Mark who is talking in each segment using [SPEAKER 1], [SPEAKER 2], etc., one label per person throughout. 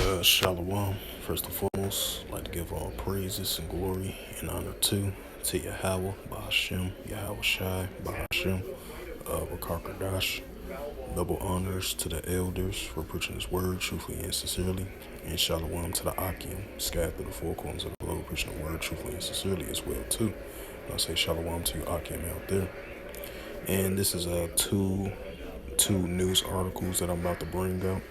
[SPEAKER 1] Shalom. First and foremost, I'd like to give all praises and glory and honor to Yahweh, Bahashem, Yahweh Shai, Bahashem, Rakar Double honors to the elders for preaching His word truthfully and sincerely, and Shalom to the Akim, scattered through the four corners of the globe, preaching the word truthfully and sincerely as well too. And I say Shalom to you Akim out there. And this is two news articles that I'm about to bring out.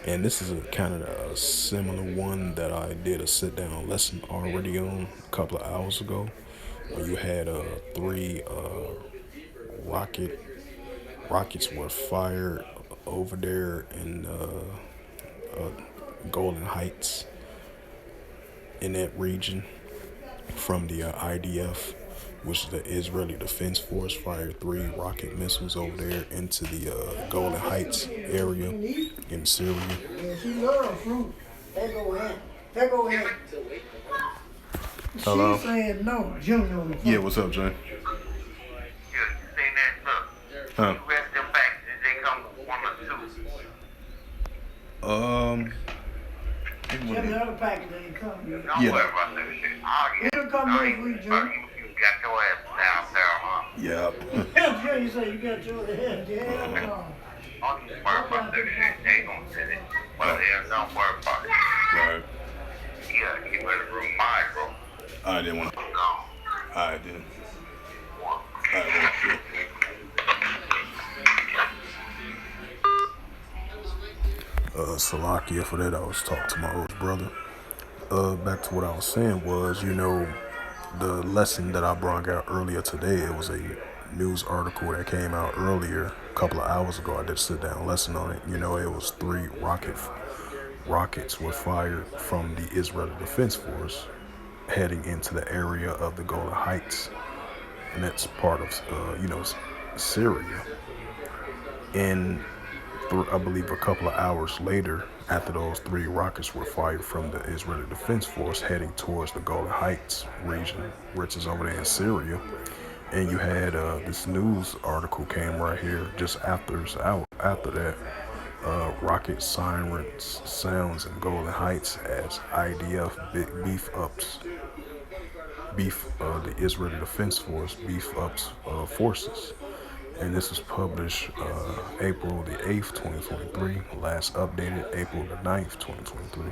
[SPEAKER 1] And this is a kind of a similar one that I did a sit-down lesson already on a couple of hours ago, where you had three rockets were fired over there in Golan Heights in that region from the IDF, which is the Israeli Defense Force, fired three rocket missiles over there into the Golan Heights area in Syria.
[SPEAKER 2] Yeah, she loves fruit. They go in. They go in.
[SPEAKER 1] Hello?
[SPEAKER 2] She's saying no, Junior on the phone.
[SPEAKER 1] Yeah, what's up, Jay?
[SPEAKER 3] Yeah, you seen that? Look.
[SPEAKER 1] Huh?
[SPEAKER 3] You asked them back. Did they come one or two?
[SPEAKER 2] Tell the other package ain't coming.
[SPEAKER 3] Don't
[SPEAKER 1] Yeah.
[SPEAKER 3] worry about that shit. I'll get
[SPEAKER 2] It'll come next week, Junior.
[SPEAKER 3] You got your ass down there, huh?
[SPEAKER 1] Yeah.
[SPEAKER 2] Yeah, Junior say you got your head. Yeah, no.
[SPEAKER 3] Don't you worry about that shit. They gonna send it. Well, yeah, don't worry about it.
[SPEAKER 1] Right.
[SPEAKER 3] Yeah, you better room mine, bro.
[SPEAKER 1] I didn't want to.
[SPEAKER 3] No.
[SPEAKER 1] I did. Salakia for that. I was talking to my old brother. Back to what I was saying was, the lesson that I brought out earlier today, it was a news article that came out earlier, a couple of hours ago. I did a sit-down lesson on it. It was three rockets were fired from the Israeli Defense Force heading into the area of the Golan Heights, and that's part of, Syria. And I believe a couple of hours later, after those three rockets were fired from the Israeli Defense Force heading towards the Golan Heights region, which is over there in Syria, and you had this news article came right here just after that. Rocket sirens sounds in Golan Heights as IDF the Israeli Defense Force beef ups forces. And this was published April the 8th, 2023, last updated April the 9th, 2023.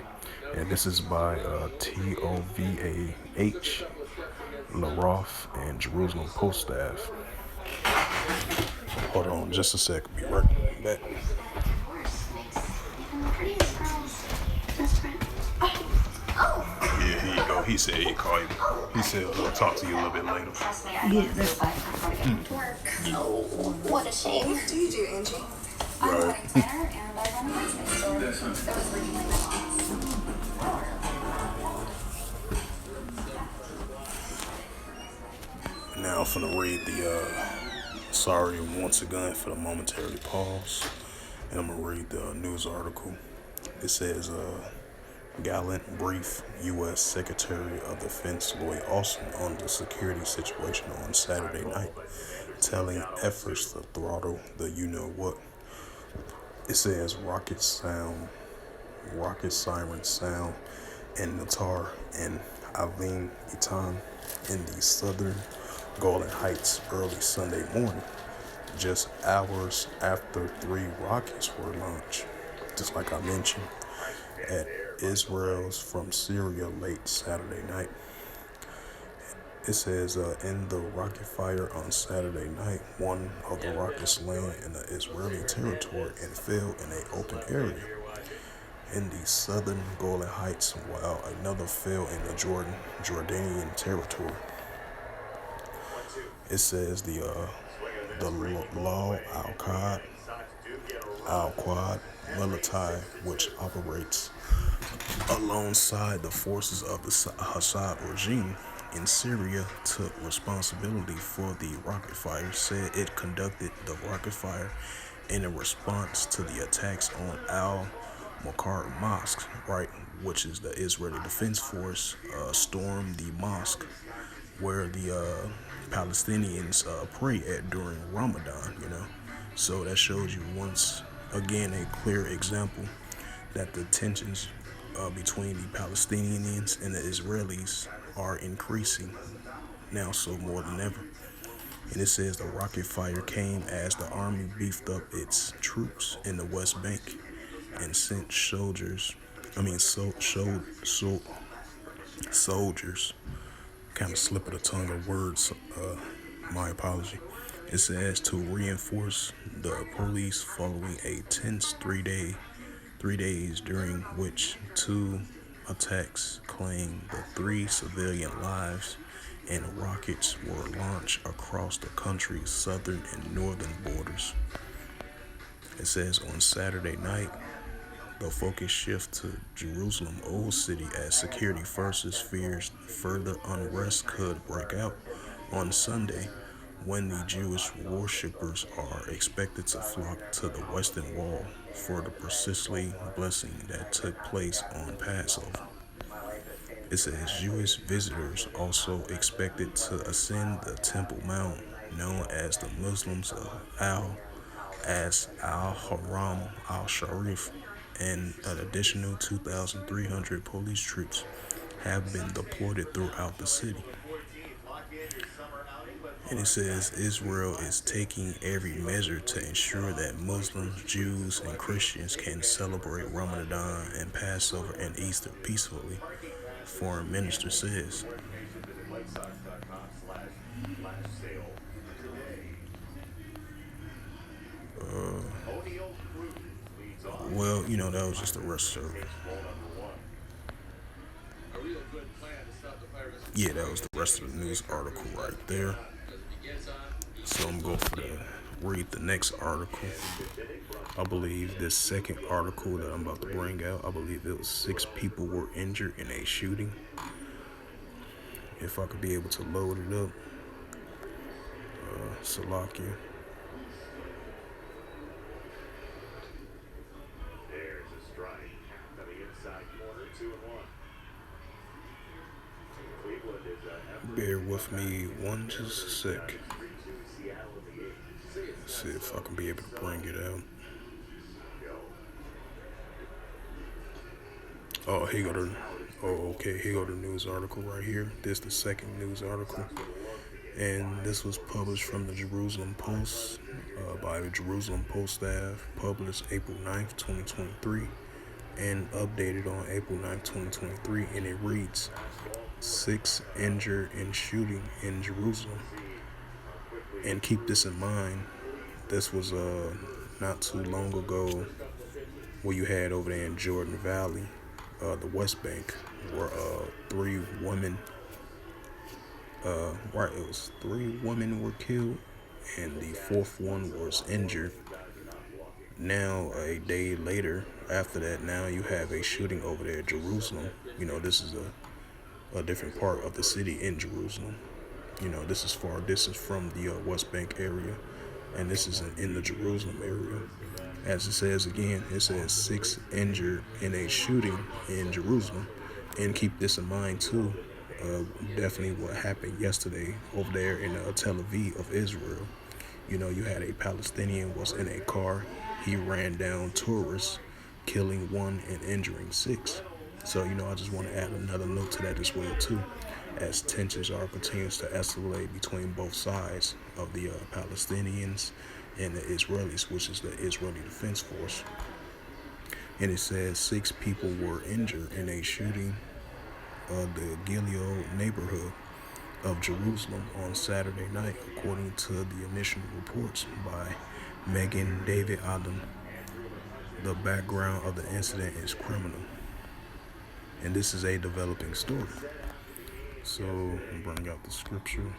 [SPEAKER 1] And this is by TOVAH, LaRoth, and Jerusalem Post staff. Hold on just a sec, be right back. Yeah, here you go. He said he'd call you. He said he'll talk to you a little bit later.
[SPEAKER 2] Yeah, that's fine.
[SPEAKER 4] Oh, what a shame.
[SPEAKER 5] What do you do, Angie?
[SPEAKER 4] I'm a wedding planner and I run a business store that was originally my mom's.
[SPEAKER 1] Now I'm finna read sorry once again for the momentary pause. And I'm gonna read the news article. It says, gallant brief U.S. Secretary of Defense Lloyd Austin on the security situation on Saturday night, telling efforts to throttle the you-know-what. It says rocket sirens sound in Natar and Avin Itan in the southern Golan Heights early Sunday morning, just hours after three rockets were launched, just like I mentioned, at Israel's from Syria late Saturday night. It says, in the rocket fire on Saturday night, one of the rockets landed in the Israeli territory and fell in an open area in the southern Golan Heights, while another fell in the Jordanian territory. It says the Law Al-Quad military, which operates alongside the forces of the Assad regime in Syria, took responsibility for the rocket fire, said it conducted the rocket fire in a response to the attacks on Al-Makar Mosque, right, which is the Israeli Defense Force stormed the mosque where the Palestinians pray at during Ramadan, So that shows you once again a clear example that the tensions between the Palestinians and the Israelis are increasing now, so more than ever. And it says the rocket fire came as the army beefed up its troops in the West Bank and sent soldiers, kind of slip of the tongue of words, my apology. It says to reinforce the police following a tense 3 days during which two attacks claimed the 3 civilian lives and rockets were launched across the country's southern and northern borders. It says on Saturday night, the focus shifts to Jerusalem Old City as security forces fears further unrest could break out on Sunday when the Jewish worshippers are expected to flock to the Western Wall for the priestly blessing that took place on Passover. It says Jewish visitors also expected to ascend the Temple Mount, known as the Muslims of Al-Haram al-Sharif, and an additional 2,300 police troops have been deployed throughout the city. And it says Israel is taking every measure to ensure that Muslims, Jews, and Christians can celebrate Ramadan and Passover and Easter peacefully, foreign minister says. Well, that was just the rest of it. Yeah, that was the rest of the news article right there. So I'm going to read the next article. I believe this second article that I'm about to bring out, I believe it was 6 people were injured in a shooting. If I could be able to load it up. Salakia.
[SPEAKER 5] There's a strike coming inside corner, 2-1.
[SPEAKER 1] Bear with me just a sec. See if I can be able to bring it out. Oh, here go the news article right here. This is the second news article. And this was published from the Jerusalem Post by the Jerusalem Post staff, published April 9th, 2023, and updated on April 9th, 2023, and it reads, 6 injured in shooting in Jerusalem. And keep this in mind, this was not too long ago where you had over there in Jordan Valley, the West Bank, where 3 women, it was 3 women were killed, and the 4th one was injured. Now, a day later, after that, now you have a shooting over there in Jerusalem. This is a different part of the city in Jerusalem. This is far distance from the West Bank area, and this is in the Jerusalem area. As it says again, it says 6 injured in a shooting in Jerusalem. And keep this in mind too, definitely what happened yesterday over there in Tel Aviv of Israel. You had a Palestinian was in a car. He ran down tourists, killing 1 and injuring 6. So, I just want to add another note to that as well too, as tensions continues to escalate between both sides of the Palestinians and the Israelis, which is the Israeli Defense Force. And it says 6 people were injured in a shooting of the Gilead neighborhood of Jerusalem on Saturday night, according to the initial reports by Megan David Adam. The background of the incident is criminal, and this is a developing story. So I'm bringing out the scripture.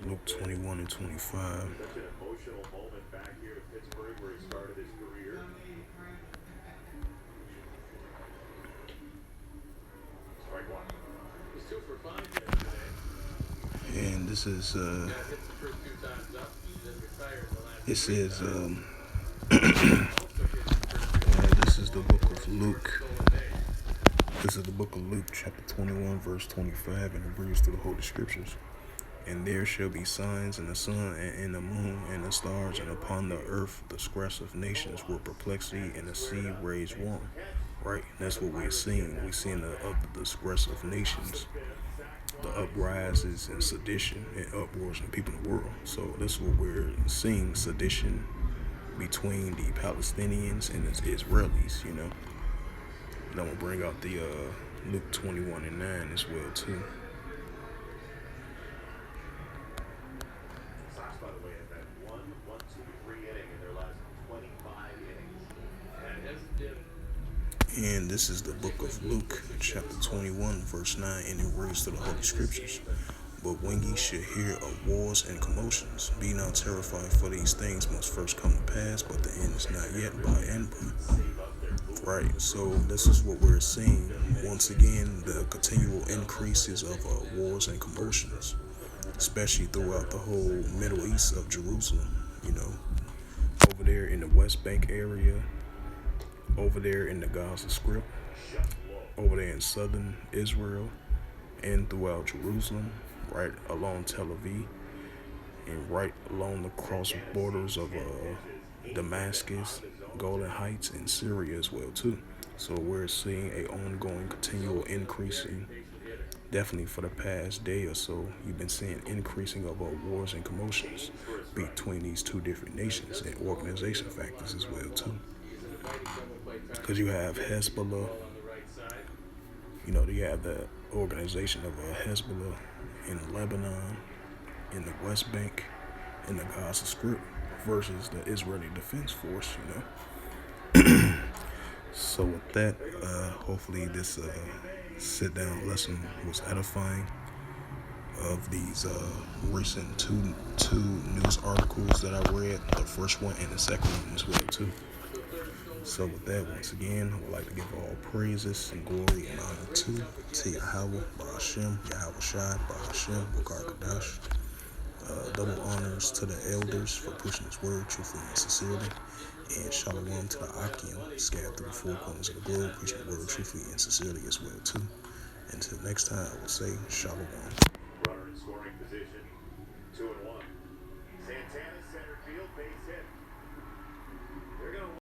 [SPEAKER 1] Luke 21 and 25. And this is it says this is the book of Luke. This is the book of Luke, chapter 21, verse 25, and it reads through the Holy Scriptures. And there shall be signs in the sun and in the moon and the stars, and upon the earth the stress of nations with perplexity, and the sea raised warm. Right? That's what we're seeing. We're seeing the distress of nations, the uprises and sedition and uproars in the people in the world. So this is what we're seeing: sedition between the Palestinians and the Israelis. And I'm gonna bring out the Luke 21:9 as well too.
[SPEAKER 5] Sox, by the way, have had one, two, three inning in their last 25 innings. And it hasn't been.
[SPEAKER 1] And this is the book of Luke, chapter 21, verse 9, and it reads to the Holy Scriptures. But when ye should hear of wars and commotions, be not terrified, for these things must first come to pass, but the end is not yet by and by. Right, so this is what we're seeing. Once again, the continual increases of wars and commotions, especially throughout the whole Middle East of Jerusalem, over there in the West Bank area, over there in the Gaza Strip, over there in southern Israel, and throughout Jerusalem, right along Tel Aviv, and right along the cross borders of Damascus, Golan Heights, and Syria as well too. So we're seeing a ongoing, continual increasing. Definitely for the past day or so, you've been seeing increasing of wars and commotions between these two different nations and organization factors as well too. Because you have Hezbollah, you have the organization of Hezbollah in Lebanon, in the West Bank, in the Gaza Strip, versus the Israeli Defense Force. So with that, hopefully this sit-down lesson was edifying of these recent two news articles that I read, the first one and the second one as well too. So with that, once again, I would like to give all praises and glory and honor to Yahweh, Ba'ashem, Yahweh Shai, Ba'ashem, Bukar Kadash. Double honors to the elders for pushing this word truthfully and sincerely. And shalom to the Akim, scattered through the four corners of the globe, preaching the word truthfully and sincerely as well too. Until next time, I will say shalom.
[SPEAKER 5] Runner in scoring position, 2-1. Santana center field, base hit. They're going to